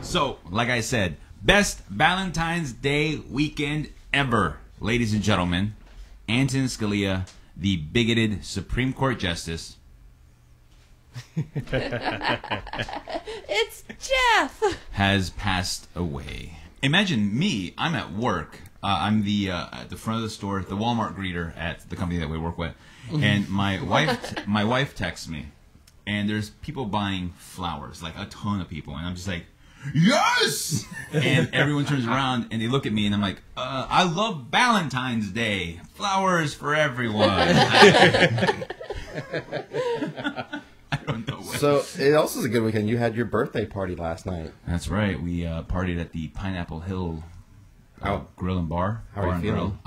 So, like I said, best Valentine's Day weekend ever, ladies and gentlemen. Antonin Scalia, the bigoted Supreme Court Justice. It's Jeff! Has passed away. Imagine me, I'm at work. I'm the at the front of the store, the Walmart greeter at the company that we work with. And my wife texts me. And there's people buying flowers, like a ton of people. And I'm just like, yes! And everyone turns around and they look at me and I'm like, I love Valentine's Day. Flowers for everyone. I don't know what. So it also is a good weekend. You had your birthday party last night. That's right. We partied at the Pineapple Hill Grill and Bar. How are you feeling?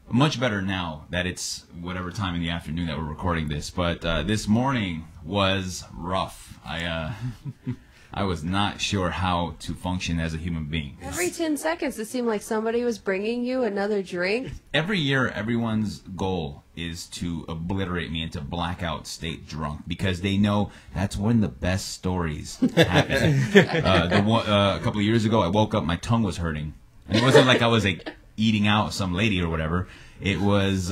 Much better now that it's whatever time in the afternoon that we're recording this. But this morning was rough. I was not sure how to function as a human being. Every 10 seconds, it seemed like somebody was bringing you another drink. Every year, everyone's goal is to obliterate me into blackout state drunk because they know that's when the best stories happen. A couple of years ago, I woke up, my tongue was hurting. And it wasn't like I was like eating out some lady or whatever. It was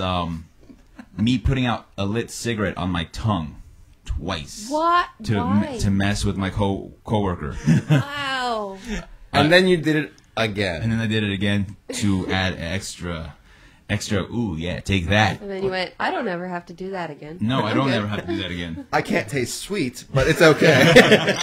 me putting out a lit cigarette on my tongue twice. What? To mess with my coworker. Wow. And then you did it again. And then I did it again to add extra, ooh, yeah, take that. And then you went, I don't ever have to do that again. No, I don't ever have to do that again. I can't taste sweet, but it's okay.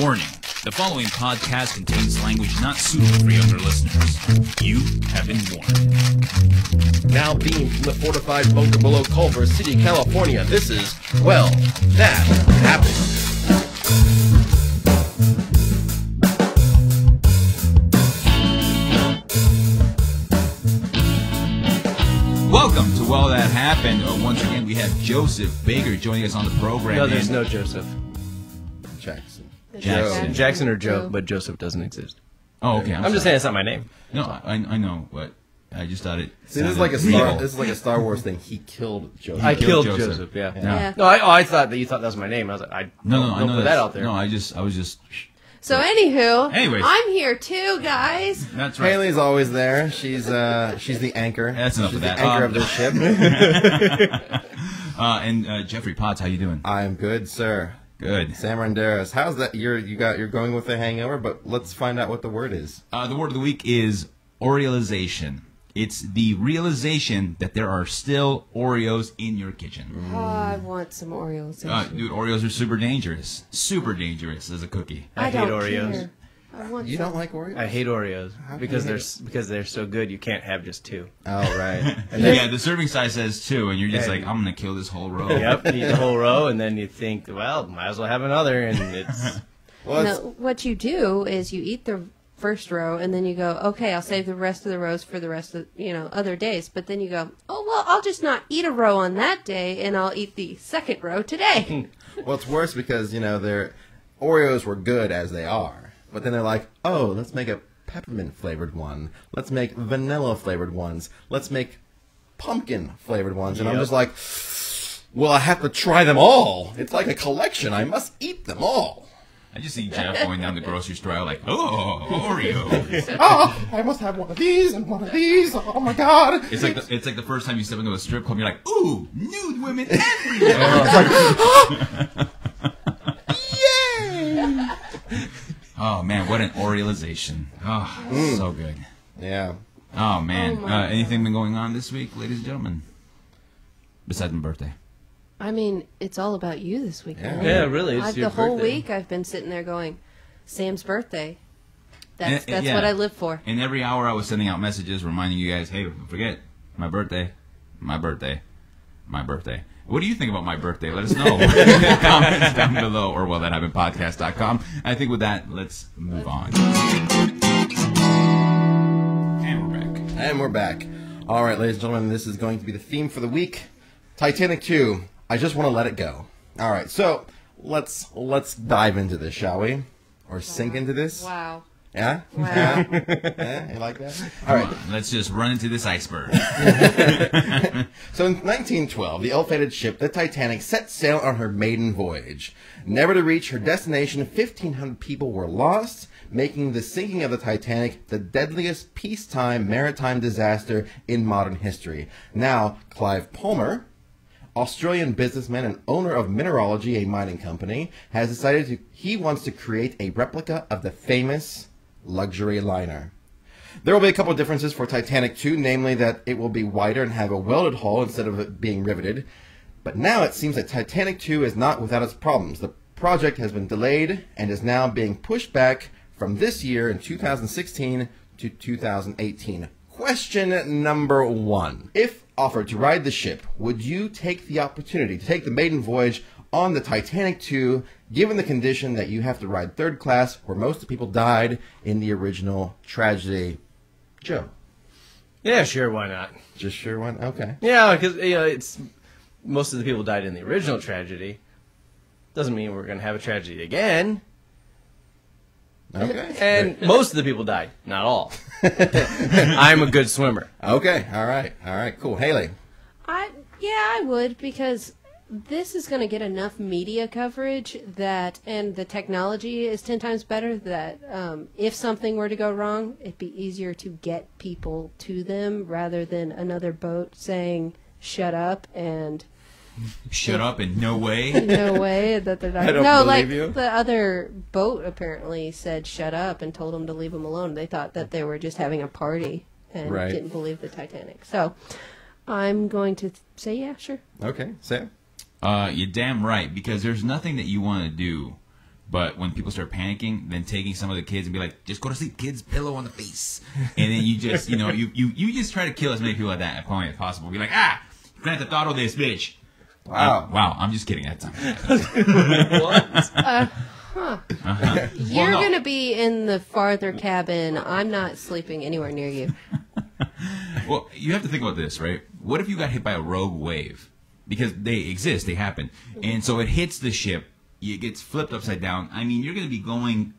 Warning. The following podcast contains language not suitable for younger listeners. You have been warned. Now beamed from the fortified bunker below Culver City, California, this is, well, that happened. Welcome to Well That Happened. Once again, we have Joseph Baker joining us on the program. No, there's no Joseph. Jackson or Joe, but Joseph doesn't exist. Oh, okay. I'm just saying it's not my name. No, I know, but I just thought it. See, this is like a Star Wars thing. He killed Joseph. I killed Joseph. Yeah. Yeah. No, I thought that you thought that was my name. I was like, I know put that out there. No, I was just. So anywho, Anyways. I'm here too, guys. That's right. Haley's always there. She's the anchor. That's enough She's of that. the anchor of the ship. And Jeffrey Potts, how you doing? I'm good, sir. Good. Sam Renderis, how's that? You're going with a hangover, but let's find out what the word is. The word of the week is Oreolization. It's the realization that there are still Oreos in your kitchen. Oh, I want some Oreolization. Dude, Oreos are super dangerous. Super dangerous as a cookie. I hate don't Oreos. care. I want You some. don't like Oreos? I hate Oreos How because can they're so good. You can't have just two. Oh, right. Yeah, the serving size says 2, and you're just Yeah. like, I'm going to kill this whole row. Yep, you eat the whole row, and then you think, well, might as well have another, and it's. Well, No, what you do is you eat the first row, and then you go, okay, I'll save the rest of the rows for the rest of other days. But then you go, oh well, I'll just not eat a row on that day, and I'll eat the second row today. well, it's worse because their Oreos were good as they are, but then they're like, oh, let's make a peppermint flavored one. Let's make vanilla flavored ones. Let's make pumpkin flavored ones, and I'm Yep. just like, well, I have to try them all. It's like a collection. I must eat them all. I just see Jeff going down the grocery store like, oh, Oreos. Oh, I must have one of these and one of these. Oh my God! It's like the first time you step into a strip club, you're like, ooh, nude women everywhere. Yay! Oh man, what an Oreolization. Oh, so good. Yeah. Oh man, Oh, my anything been going on this week, ladies and gentlemen? Besides my birthday. I mean, it's all about you this week. Yeah. right? Yeah, really, it's your the whole birthday. week I've been sitting there going, Sam's birthday. That's Yeah. what I live for. And every hour I was sending out messages reminding you guys, hey, don't forget, my birthday, my birthday, my birthday. What do you think about my birthday? Let us know. Comments down below or wellthathappenedpodcast.com. I think with that, let's move on. And we're back. And we're back. All right, ladies and gentlemen, this is going to be the theme for the week. Titanic II. I just want to let it go. All right, so let's dive into this, shall we? Or sink into this? Wow. Yeah? Wow. Yeah? You like that? All right. Let's just run into this iceberg. So in 1912, the ill-fated ship, the Titanic, set sail on her maiden voyage. Never to reach her destination, 1,500 people were lost, making the sinking of the Titanic the deadliest peacetime maritime disaster in modern history. Now, Clive Palmer, Australian businessman and owner of Mineralogy, a mining company, has decided he wants to create a replica of the famous luxury liner. There will be a couple of differences for Titanic II, namely that it will be wider and have a welded hull instead of it being riveted. But now it seems that Titanic II is not without its problems. The project has been delayed and is now being pushed back from this year in 2016 to 2018. Question number 1. If offered to ride the ship, would you take the opportunity to take the maiden voyage on the Titanic II, given the condition that you have to ride third class, where most of the people died in the original tragedy? Joe? Yeah, sure, why not? Just sure one? Okay. Yeah, because it's most of the people died in the original tragedy. Doesn't mean we're going to have a tragedy again. Okay. And most of the people died, not all. I'm a good swimmer. Okay. All right. All right. Cool. Haley? I would, because this is going to get enough media coverage that, and the technology is 10 times better, that if something were to go wrong, it'd be easier to get people to them rather than another boat saying, shut up, and... Shut up and no way. No way that they're not. I don't no, believe like you. the other boat apparently said shut up and told them to leave them alone. They thought that they were just having a party and Right. didn't believe the Titanic. So I'm going to say yeah, sure. Okay. Sam? You're damn right, because there's nothing that you want to do, but when people start panicking, then taking some of the kids and be like, just go to sleep, kids, pillow on the face. And then you just, you just try to kill as many people at that point as possible. Be like, Grand Theft Auto this, bitch. Wow. Wow, I'm just kidding. That's You're going to be in the farther cabin. I'm not sleeping anywhere near you. Well, you have to think about this, right? What if you got hit by a rogue wave? Because they exist, they happen. And so it hits the ship, it gets flipped upside down. I mean, you're going to be going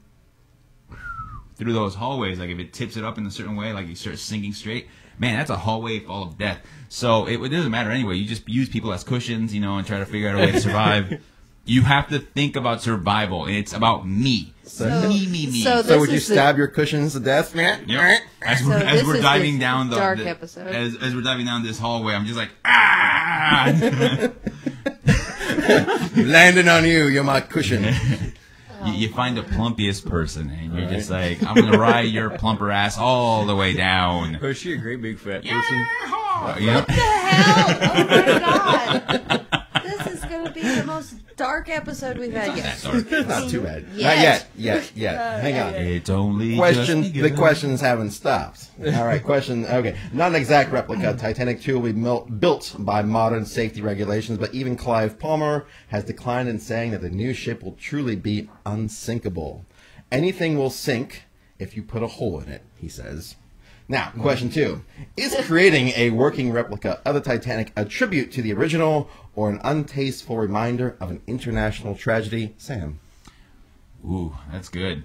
through those hallways. Like if it tips it up in a certain way, like you start sinking straight, man, that's a hallway full of death. So it doesn't matter anyway. You just use people as cushions, and try to figure out a way to survive. You have to think about survival. It's about me. Me. So would you stab your cushions to death? Yep. As this we're is diving the down dark episode. As we're diving down this hallway, I'm just like, Landing on you. You're my cushion. You find the plumpiest person, and you're just like, I'm going to ride your plumper ass all the way down. Was she a great big fat person? Yep. What the hell? Oh my god. This is going to be the most dark episode we've had yet. Not too bad. Yes. Not yet. Hang on. It's only The questions haven't stopped. All right, question. Okay, not an exact replica. Titanic II will be built by modern safety regulations, but even Clive Palmer has declined in saying that the new ship will truly be unsinkable. Anything will sink if you put a hole in it, he says. Now, question 2. Is creating a working replica of the Titanic a tribute to the original or an untasteful reminder of an international tragedy? Sam? Ooh, that's good.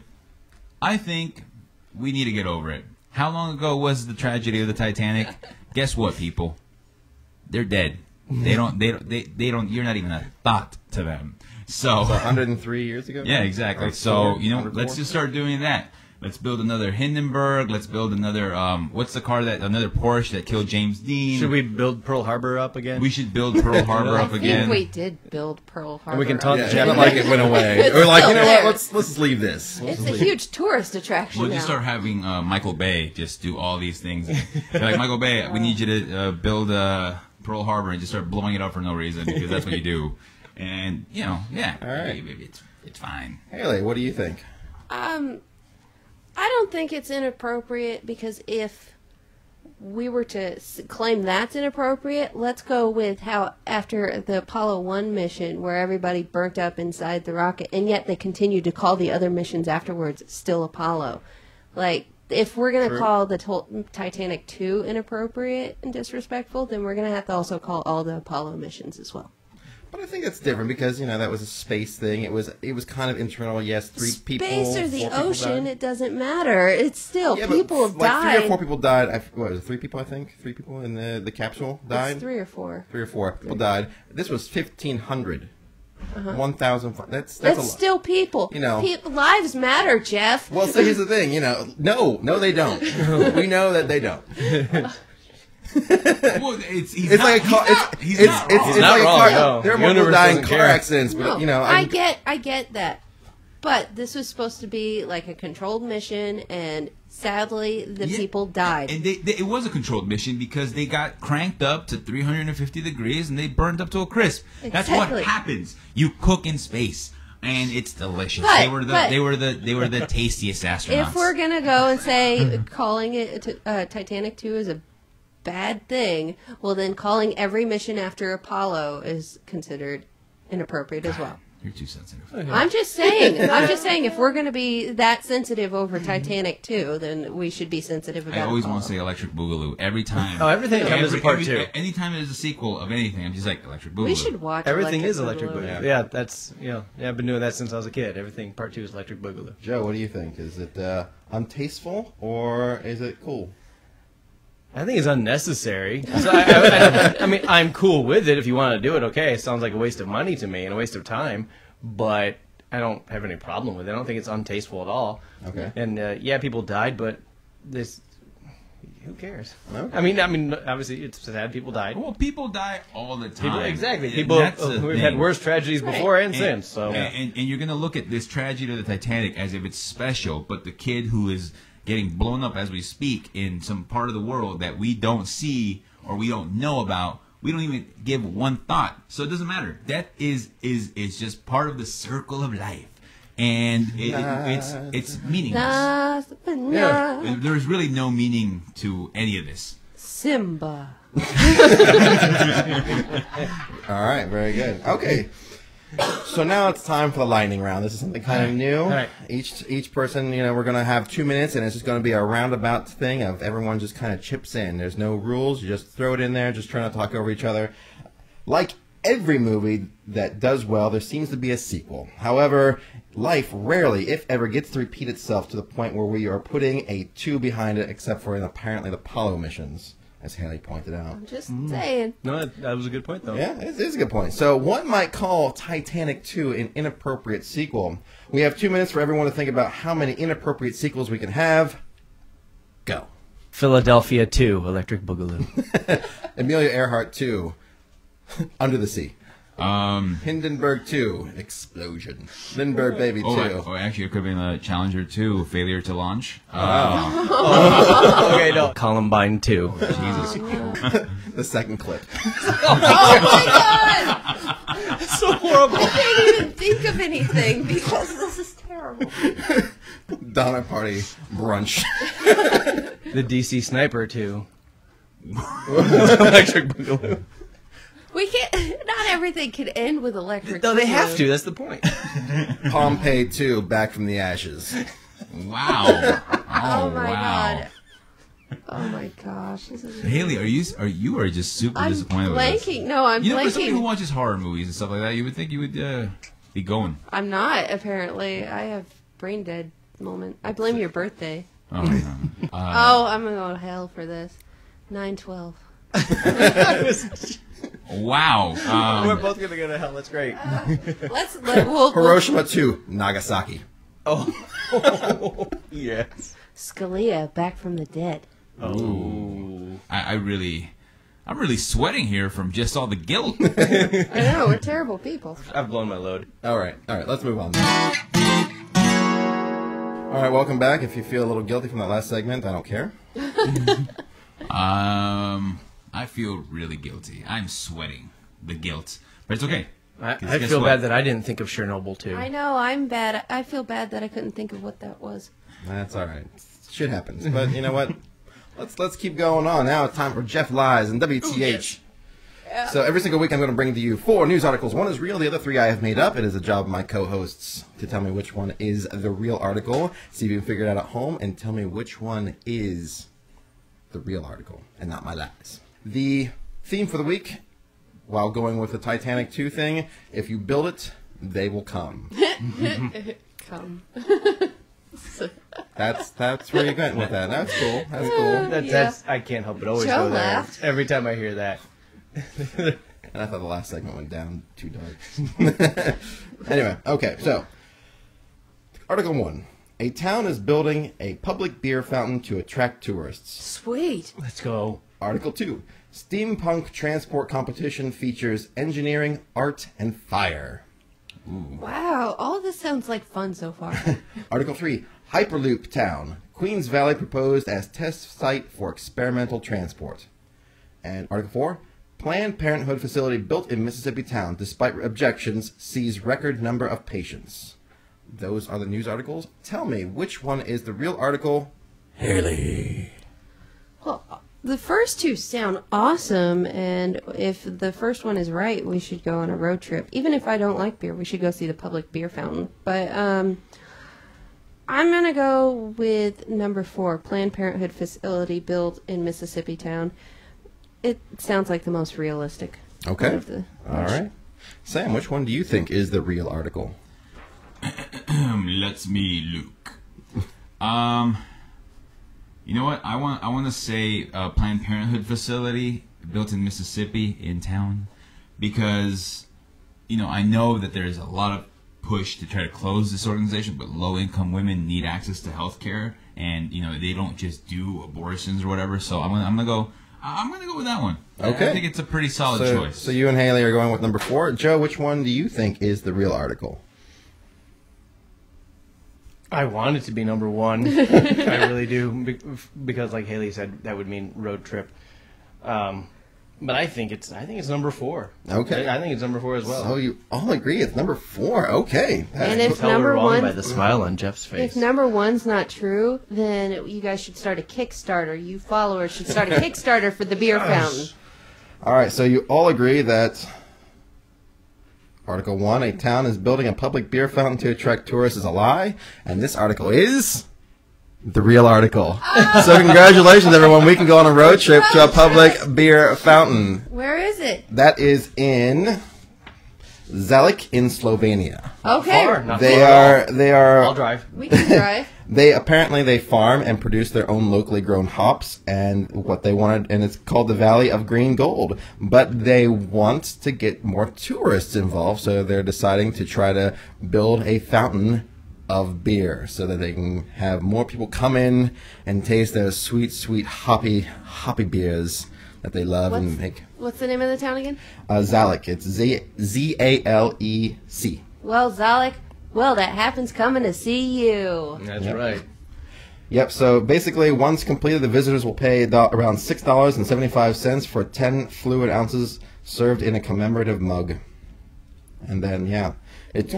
I think we need to get over it. How long ago was the tragedy of the Titanic? Guess what, people? They're dead. They don't, you're not even a thought to them. So 103 years ago? Yeah, exactly. Or So, 104? let's just start doing that. Let's build another Hindenburg. Let's build another, what's the car another Porsche that killed James Dean? Should we build Pearl Harbor up again? We should build Pearl Harbor up I think again. we did build Pearl Harbor. And we can taunt Yeah, the it's Japanese. not like it went away. It's We're like, still you know there. what? Let's just leave this. It's a huge tourist attraction We'll now. just start having Michael Bay just do all these things. They're like, Michael Bay, we need you to build Pearl Harbor and just start blowing it up for no reason, because that's what you do. And, yeah, All right. it's fine. Haley, what do you think? I don't think it's inappropriate, because if we were to claim that's inappropriate, let's go with how after the Apollo 1 mission, where everybody burnt up inside the rocket, and yet they continued to call the other missions afterwards still Apollo. Like, if we're going to call the Titanic 2 inappropriate and disrespectful, then we're going to have to also call all the Apollo missions as well. But I think that's different because that was a space thing. It was kind of internal. Yes, three people. Space or the 4 people ocean, died. it doesn't matter. It's still people have like died. 3 or 4 people died. What was it? 3 people, I think. 3 people in the capsule died. It's 3 or 4. 3 or 4 people died. This was 1,500. 1,000. That's a lot. Still people. Lives matter, Jeff. Well, so here's the thing. No, they don't. We know that they don't. Well, it's like a car. He's It's not like wrong, a car. no. There are The more people universe dying in doesn't car care. accidents, but No, I get that. But this was supposed to be like a controlled mission, and sadly, the people died. And it was a controlled mission because they got cranked up to 350 degrees and they burned up to a crisp. That's what Exactly. happens. You cook in space, and it's delicious. But- they were the tastiest astronauts. If we're gonna go and say calling it Titanic II is a bad thing, well then calling every mission after Apollo is considered inappropriate as well. You're too sensitive. I'm just saying if we're gonna be that sensitive over Titanic II, then we should be sensitive about I always Apollo. want to say Electric Boogaloo every time. Oh, everything comes as a part 2. Anytime there's a sequel of anything, I'm just like Electric Boogaloo. We should watch Everything is Electric Boogaloo. Boogaloo. Yeah, that's I've been doing that since I was a kid. Everything part 2 is Electric Boogaloo. Joe, what do you think? Is it untasteful or is it cool? I think it's unnecessary. So I mean, I'm cool with it if you want to do it. Okay, it sounds like a waste of money to me and a waste of time, but I don't have any problem with it. I don't think it's untasteful at all. Okay. And people died, but who cares? Okay. I mean, obviously it's sad people died. Well, people die all the time. Exactly. And People that's the we've thing. had worse tragedies before and since. So And you're going to look at this tragedy of the Titanic as if it's special, but the kid who is getting blown up as we speak in some part of the world that we don't see or we don't know about, we don't even give one thought. So it doesn't matter. Death is just part of the circle of life. And it's meaningless. There's really no meaning to any of this. Simba. All right, very good. Okay. So now it's time for the lightning round. This is something kind of new. All right. Each person, we're going to have 2 minutes, and it's just going to be a roundabout thing of everyone just kind of chips in. There's no rules. You just throw it in there, just try not to talk over each other. Like every movie that does well, there seems to be a sequel. However, life rarely, if ever, gets to repeat itself to the point where we are putting a 2 behind it, except for in apparently the Apollo missions, as Haley pointed out. I'm just saying. no, that was a good point though. Yeah, it is a good point. So one might call Titanic 2 an inappropriate sequel. We have 2 minutes for everyone to think about how many inappropriate sequels we can have. Go. Philadelphia 2, Electric Boogaloo. Amelia Earhart 2, Under the Sea. Hindenburg 2, Explosion. Lindbergh Baby 2. Actually, it could have been Challenger 2, Failure to Launch. Okay, no. Columbine 2. Jesus. The second clip. Oh my god! So horrible. I can't even think of anything because this is terrible. Donner Party Brunch. The DC Sniper 2. Electric Boogaloo. We can't. Not everything can end with electric. No, they boogaloo. have to. That's the point. Pompeii 2, Back from the Ashes. Wow. Oh my wow. god. Oh my gosh. This is. Haley, are just super I'm disappointed with us? blanking. No, I'm For somebody who blanking. watches horror movies and stuff like that, you would think you would be going. I'm not. Apparently, I have brain dead moment. I blame your birthday. Oh, no. Oh, I'm gonna go to hell for this. 9/12. Wow. We're both going to go to hell. That's great. We'll Hiroshima 2, Nagasaki. Oh. Yes. Scalia back from the dead. Oh. I'm really sweating here from just all the guilt. I know we're terrible people. I've blown my load. All right, let's move on. All right, welcome back. If you feel a little guilty from that last segment, I don't care. I feel really guilty. I'm sweating the guilt, but it's okay. I feel bad that I didn't think of Chernobyl too. I know, I'm bad. I feel bad that I couldn't think of what that was. That's all right. Shit happens. But you know what? Let's keep going on. Now it's time for Jeff Lies and WTH. Ooh, yes. So every single week I'm going to bring to you 4 news articles. One is real, the other 3 I have made up. It is the job of my co-hosts to tell me which one is the real article. See if you can figure it out at home and tell me which one is the real article and not my lies. The theme for the week, while going with the Titanic II thing, if you build it, they will come. Come. That's where you went with that. That's cool. That's cool. That's I can't help but always Joe go there laughed. every time I hear that. And I thought the last segment went down too dark. Anyway, okay, so Article 1. A town is building a public beer fountain to attract tourists. Sweet. Let's go. Article 2. Steampunk transport competition features engineering, art, and fire. Wow, all of this sounds like fun so far. Article 3. Hyperloop Town. Queens Valley proposed as test site for experimental transport. And Article 4. Planned Parenthood facility built in Mississippi town, despite objections, sees record number of patients. Those are the news articles. Tell me, which one is the real article? Haley. Well, the first two sound awesome, and if the first one is right, we should go on a road trip. Even if I don't like beer, we should go see the public beer fountain. But I'm going to go with number 4, Planned Parenthood facility built in Mississippi town. It sounds like the most realistic. Okay. Of the All right. Sam, which one do you think is the real article? Let's me look. You know what? I want to say Planned Parenthood facility built in Mississippi in town, because I know that there's a lot of push to try to close this organization, but low-income women need access to health care, and they don't just do abortions or whatever. So I'm gonna go with that one. Okay. I think it's a pretty solid choice. So you and Haley are going with number 4. Joe, which one do you think is the real article? I want it to be number 1. I really do, because like Haley said, that would mean road trip. But I think it's number 4. Okay. I think it's number 4 as well. So you all agree it's number 4. Okay. And if Tell we're number wrong one, by the smile on Jeff's face. if number 1's not true, then you guys should start a Kickstarter. You followers should start a Kickstarter for the beer fountain. All right. So you all agree that Article 1, a town is building a public beer fountain to attract tourists, is a lie. And this article is the real article. So congratulations, everyone. We can go on a road trip to a public beer fountain. Where is it? That is in Zalik in Slovenia. Okay. Far, not They far. are I'll drive. We can drive. They farm and produce their own locally grown hops, and what they wanted, and it's called the Valley of Green Gold. But they want to get more tourists involved, so they're deciding to try to build a fountain of beer so that they can have more people come in and taste those sweet, sweet hoppy beers that they love and make. What's the name of the town again? Zalik. It's Z-A-L-E-C. Well, Zalik, that happens coming to see you. That's Yep. right. Yep, so basically, once completed, the visitors will pay around $6.75 for 10 fluid ounces served in a commemorative mug. And then, it's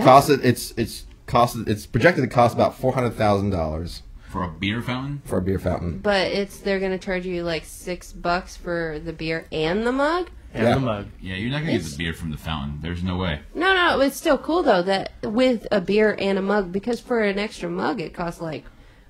projected to cost about $400,000 For a beer fountain? for a beer fountain. But they're going to charge you like $6 for the beer and the mug? And Yeah. the mug. Yeah, you're not going to get the beer from the fountain. There's no way. No, it's still cool though that with a beer and a mug, because for an extra mug it costs like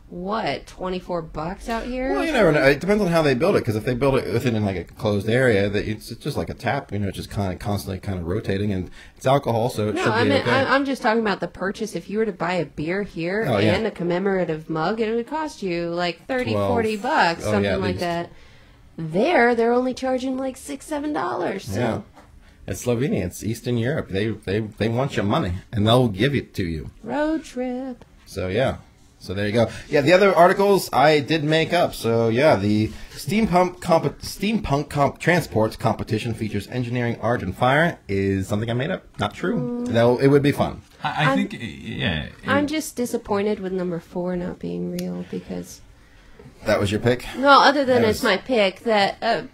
what, $24 out here? Well, you never know. It depends on how they build it, because if they build it within like a closed area, that it's just like a tap, it's just kind of constantly rotating, and it's alcohol, so it No, should I be mean, okay. I'm just talking about the purchase. If you were to buy a beer here Oh, yeah. and a commemorative mug, it would cost you like $30, 12. $40, Oh, something yeah, like these- that. They're only charging like $6, $7. So. Yeah. It's Slovenia. It's Eastern Europe. They want your money, and they'll give it to you. Road trip. So, yeah. So there you go. Yeah, the other articles I did make up. So yeah, the steampunk transport competition features engineering, art, and fire is something I made up. Not true. Though it would be fun. I think, yeah. I'm just disappointed with number 4 not being real because... That was your pick? No, other than That it's was- my pick, that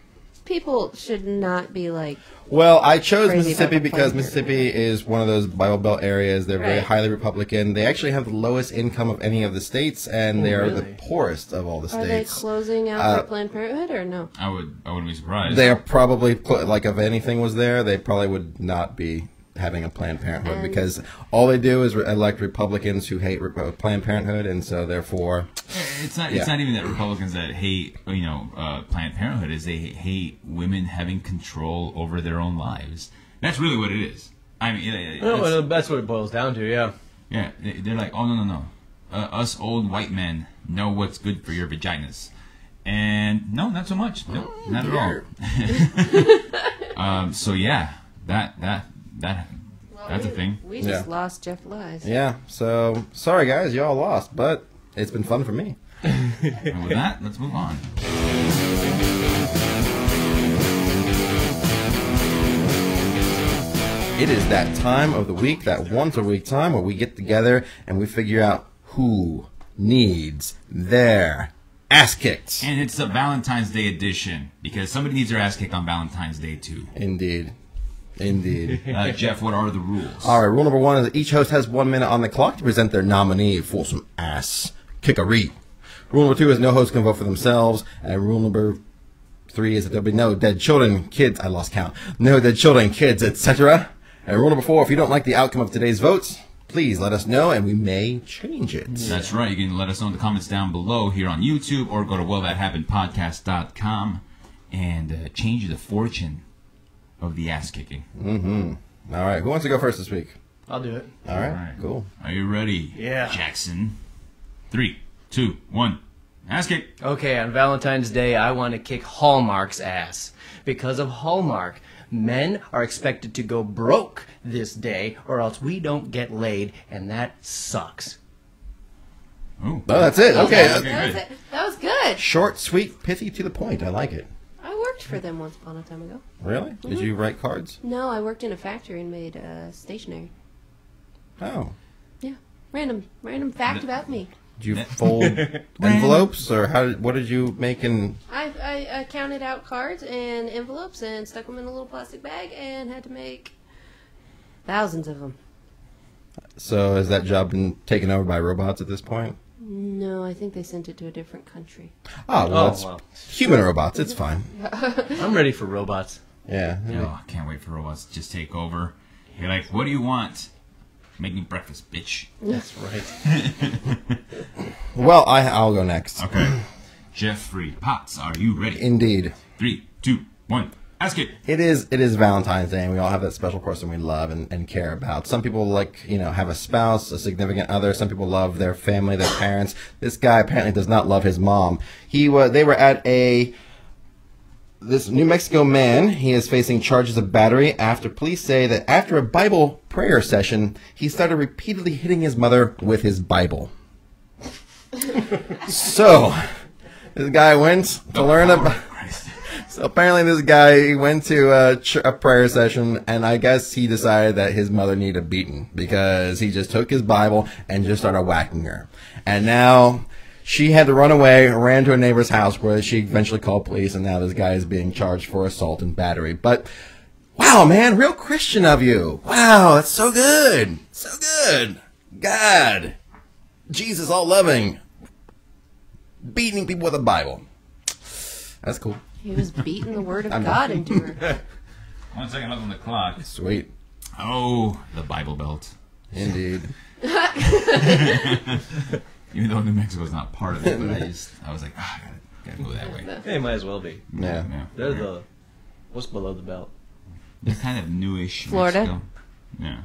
people should not be like... Well, I chose Crazy Mississippi about the because Planned Mississippi is one of those Bible Belt areas. They're very Right. highly Republican. They actually have the lowest income of any of the states, and they are the really? poorest of all the Are they states. closing out for Planned Parenthood or no? I wouldn't be surprised. They are probably, like, if anything was there, they probably would not be having a Planned Parenthood, And- because all they do is elect Republicans who hate Planned Parenthood, and so therefore It's not. Yeah. It's not even that Republicans that hate, Planned Parenthood. Is they hate women having control over their own lives. That's really what it is. I mean, that's what it boils down to. Yeah. Yeah, they're like, oh no. Us old white men know what's good for your vaginas, and no, not so much. No, not at all. So yeah, that's a thing. We just lost Jeff Lies. Yeah, so sorry guys, y'all lost, but it's been fun for me. And with that, let's move on. It is that time of the week, that once a week time where we get together and we figure out who needs their ass kicked. And it's a Valentine's Day edition because somebody needs their ass kicked on Valentine's Day too. Indeed. Jeff, what are the rules? All right, rule number 1 is that each host has 1 minute on the clock to present their nominee for some ass kickery. Rule number 2 is no host can vote for themselves. And rule number 3 is that there'll be no dead children, kids, I lost count, no dead children, kids, etc. And rule number 4, if you don't like the outcome of today's votes, please let us know and we may change it. That's right. You can let us know in the comments down below here on YouTube or go to wellthathappenedpodcast.com and change the fortune of the ass kicking. Mm-hmm. All right, who wants to go first this week? I'll do it. All right, cool. Are you ready? Yeah. Jackson. 3, 2, 1. Ass kick. Okay, on Valentine's Day, I want to kick Hallmark's ass. Because of Hallmark, men are expected to go broke this day, or else we don't get laid, and that sucks. Ooh. Oh, that's it. Okay. That was good. Short, sweet, pithy, to the point. I like it. I worked for them once upon a time ago. Really? Did you write cards? No, I worked in a factory and made stationery. Oh. Yeah. Random fact about me. Did you fold envelopes, or what did you make in... I counted out cards and envelopes and stuck them in a little plastic bag and had to make thousands of them. So has that job been taken over by robots at this point? No, I think they sent it to a different country. Oh, well, it's human robots. It's fine. I'm ready for robots. Yeah. Oh, I can't wait for robots to just take over. You're like, what do you want? Make me breakfast, bitch. That's right. Well, I'll go next. Okay. Jeffrey Potts, are you ready? Indeed. 3, 2, 1. Ask it. It is Valentine's Day, and we all have that special person we love and care about. Some people have a spouse, a significant other. Some people love their family, their parents. This guy apparently does not love his mom. They were at this New Mexico man. He is facing charges of battery after police say that after a Bible prayer session, he started repeatedly hitting his mother with his Bible. So, this guy went to learn about... So apparently this guy went to a prayer session, and I guess he decided that his mother needed a beating because he just took his Bible and just started whacking her. And now she had to run away, ran to a neighbor's house where she eventually called police, and now this guy is being charged for assault and battery. But, wow, man, real Christian of you. Wow, that's so good. So good. God. Jesus, all loving. Beating people with a Bible. That's cool. He was beating the word of God into her. 1 second left on the clock. Sweet. Oh, the Bible Belt. Indeed. Even though New Mexico is not part of it, but I was like, I gotta go that way. They might as well be. Yeah. They're what's below the belt? They're kind of newish. Florida. Mexico. Yeah.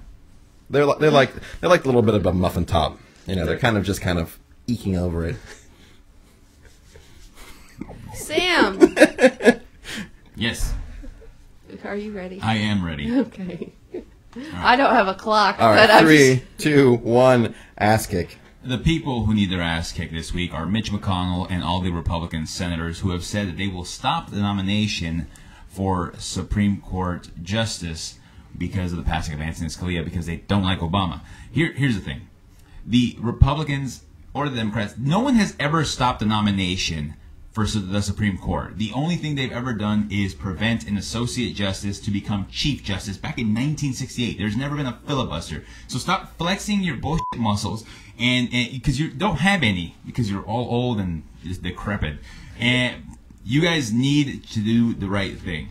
They're like a little bit of a muffin top. They're kind of eking over it. Sam! Yes. Are you ready? I am ready. Okay. I don't have a clock. All right, but 3, 2, 1, ass kick. The people who need their ass kicked this week are Mitch McConnell and all the Republican senators who have said that they will stop the nomination for Supreme Court Justice because of the passing of Antonin Scalia, because they don't like Obama. Here's the thing. The Republicans or the Democrats, no one has ever stopped a nomination for the Supreme Court. The only thing they've ever done is prevent an associate justice to become chief justice back in 1968. There's never been a filibuster. So stop flexing your bullshit muscles, and because you don't have any, because you're all old and just decrepit. And you guys need to do the right thing.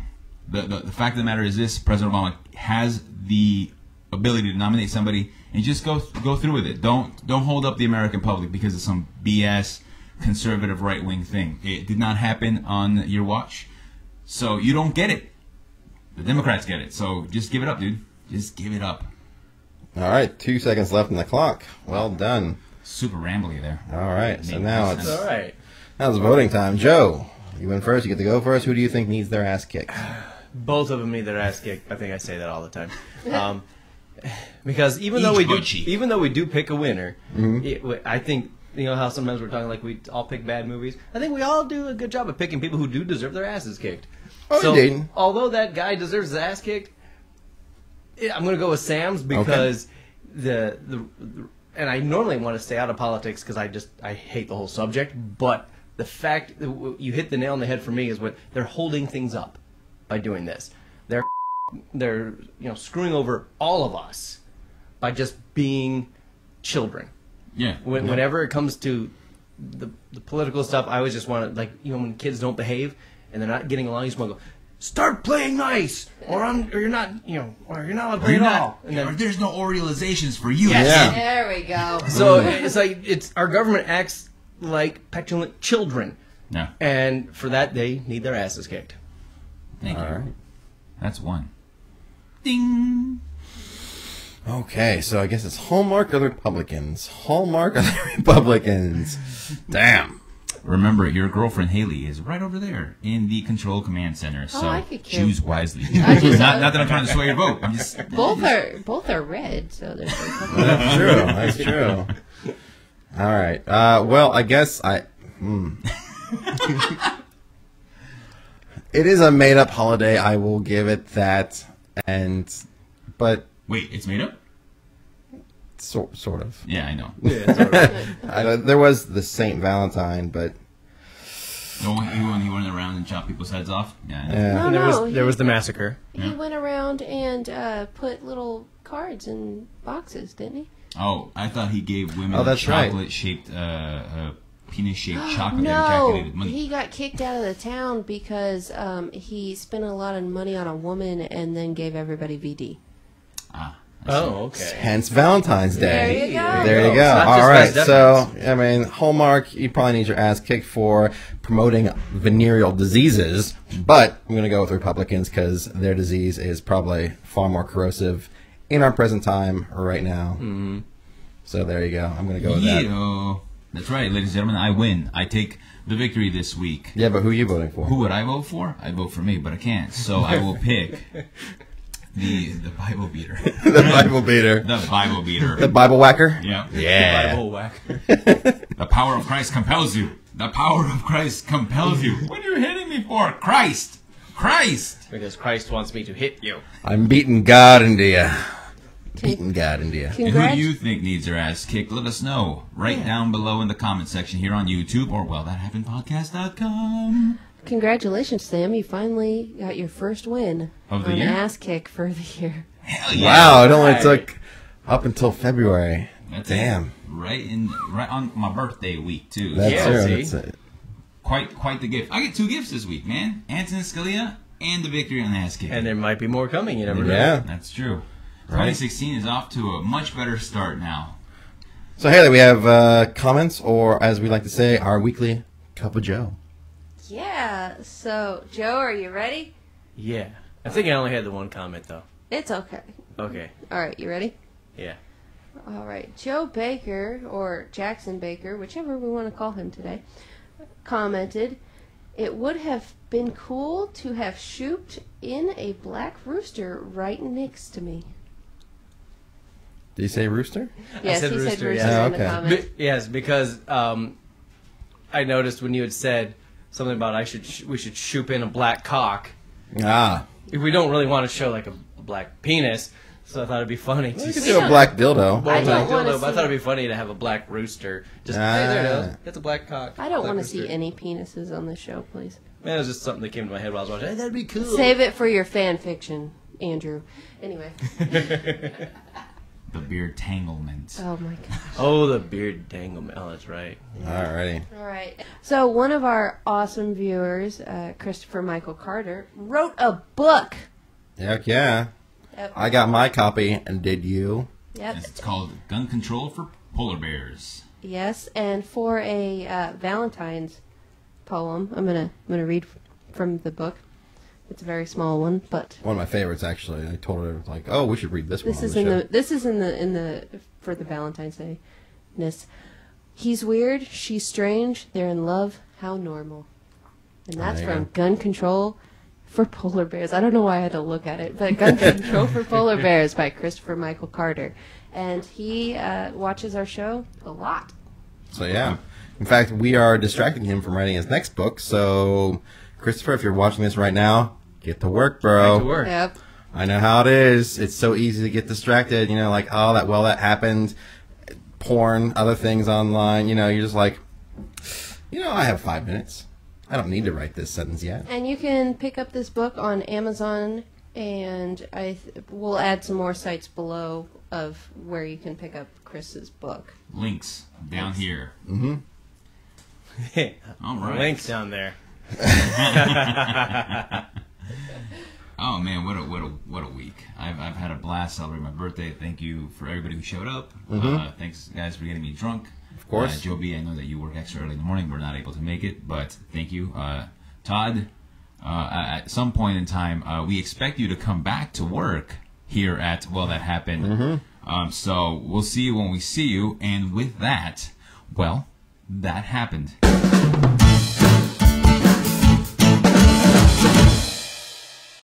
The fact of the matter is this: President Obama has the ability to nominate somebody, and just go through with it. Don't hold up the American public because of some BS conservative right-wing thing. It did not happen on your watch, so you don't get it. The Democrats get it, so just give it up, dude. Just give it up. All right, 2 seconds left on the clock. Well done. Super rambly there. All right, so now it's All right. voting time. Joe, you went first. You get to go first. Who do you think needs their ass kicked? Both of them need their ass kicked. I think I say that all the time. Because even though we do pick a winner, I think, you know how sometimes we're talking like we all pick bad movies. I think we all do a good job of picking people who do deserve their asses kicked. Oh, so, indeed. although that guy deserves his ass kicked, I'm going to go with Sam's because and I normally want to stay out of politics because I hate the whole subject, but the fact that you hit the nail on the head for me is what they're holding things up by doing this. They're screwing over all of us by just being children. Yeah. Whenever it comes to the political stuff, I always just want to, when kids don't behave and they're not getting along, you just want to go, start playing nice, or you're not, or you're not allowed to play at all. And then, there's no Oreolizations for you. Yeah. There we go. so it's like our government acts like petulant children, No. and for that they need their asses kicked. Thank you. All right. That's one. Ding. Okay, so I guess it's Hallmark or the Republicans. Hallmark or the Republicans. Damn. Remember, your girlfriend Haley is right over there in the Control Command Center. So I could care. choose wisely. just- not that I'm trying to sway your vote. I'm just Both are red, so there's That's true. That's true. All right. Well, I guess it is a made-up holiday. I will give it that. But Wait, it's made up. sort of. Yeah, I know. Yeah, sort of. There was the Saint Valentine, but No, he went around and chopped people's heads off. Yeah, I know. yeah. And there was the massacre. He went around and put little cards in boxes, didn't he? Oh, I thought he gave women Oh, that's right. chocolate-shaped, penis-shaped chocolate that No, calculated money. he got kicked out of the town because he spent a lot of money on a woman and then gave everybody VD. Ah, Oh, okay. Hence Valentine's Day. There you go. There you It's go. not All just right. those So, definites. I mean, Hallmark, you probably need your ass kicked for promoting venereal diseases, but I'm going to go with Republicans because their disease is probably far more corrosive in our present time right now. Mm-hmm. So there you go. I'm going to go with that. yeah. That's right, ladies and gentlemen. I win. I take the victory this week. Yeah, but who are you voting for? Who would I vote for? I'd vote for me, but I can't. So I will pick the Bible beater. The Bible beater. The Bible beater. The Bible whacker? Yeah. Yeah. Bible whack. The power of Christ compels you. The power of Christ compels you. What are you hitting me for? Christ. Christ. Because Christ wants me to hit you. I'm beating God into you. Beating God into you. And who do you think needs their ass kicked? Let us know right down below in the comment section here on YouTube or wellthathappenedpodcast.com. Congratulations, Sam. You finally got your first win Of the on year? ass kick for the year. Hell yeah. Wow, it only took up until February. That's Damn. it. Right on my birthday week too. That's Yeah, true. see? That's it. Quite the gift. I get 2 gifts this week, man. Antonin Scalia and the victory on the ass kick. And there might be more coming. You never know. Yeah. That's true. Right. 2016 is off to a much better start now. So, Haley, we have comments, or as we like to say, our weekly Cup of Joe. Yeah. So, Joe, are you ready? Yeah. I think I only had the one comment, though. It's okay. Okay. All right, you ready? Yeah. All right. Joe Baker, or Jackson Baker, whichever we want to call him today, commented, "It would have been cool to have shooped in a black rooster right next to me." Did you say rooster? Yes, said he said rooster, rooster yeah. in Oh, the okay. comments. Yes, because I noticed when you had said something about we should shoop in a black cock. Ah. If we don't really want to show like a black penis, so I thought it'd be funny to You could see do a black dildo. I don't wanna but I see- thought it'd be funny to have a black rooster. Just Ah. hey, there it is. That's a black cock. I don't Black want to see rooster. any penises on this show, please. Man, it was just something that came to my head while I was watching. Hey, that'd be cool. Save it for your fan fiction, Andrew. Anyway. The beard tanglement. Oh, my gosh. Oh, the beard danglement. Oh, that's right. Alrighty. All right. So one of our awesome viewers, Christopher Michael Carter, wrote a book. Heck yeah. Yep. I got my copy, and did you? Yep. Yes, it's called Gun Control for Polar Bears. Yes, and for a Valentine's poem, I'm gonna read from the book. It's a very small one, but One of my favorites, actually. I told her, like, oh, we should read this one. this is in the for the Valentine's Day ness. He's weird, she's strange, they're in love, how normal. And that's There you from go. Gun Control for Polar Bears. I don't know why I had to look at it, but Gun Control for Polar Bears by Christopher Michael Carter. And he watches our show a lot. So, yeah. In fact, we are distracting him from writing his next book. So, Christopher, if you're watching this right now, get to work, bro. Back to work. Yep. I know how it is. It's so easy to get distracted. You know, like, oh, that happened. Porn, other things online. You know, you're just like, I have 5 minutes. I don't need to write this sentence yet. And you can pick up this book on Amazon, and we'll add some more sites below of where you can pick up Chris's book. Links down here. Mm-hmm. All right. Links down there. Oh man, what a week! I've had a blast celebrating my birthday. Thank you for everybody who showed up. Thanks guys for getting me drunk. Of course. Joe B, I know that you work extra early in the morning. We're not able to make it, but thank you, Todd. At some point in time, we expect you to come back to work here at Well That Happened. So we'll see you when we see you. And with that, well, that happened.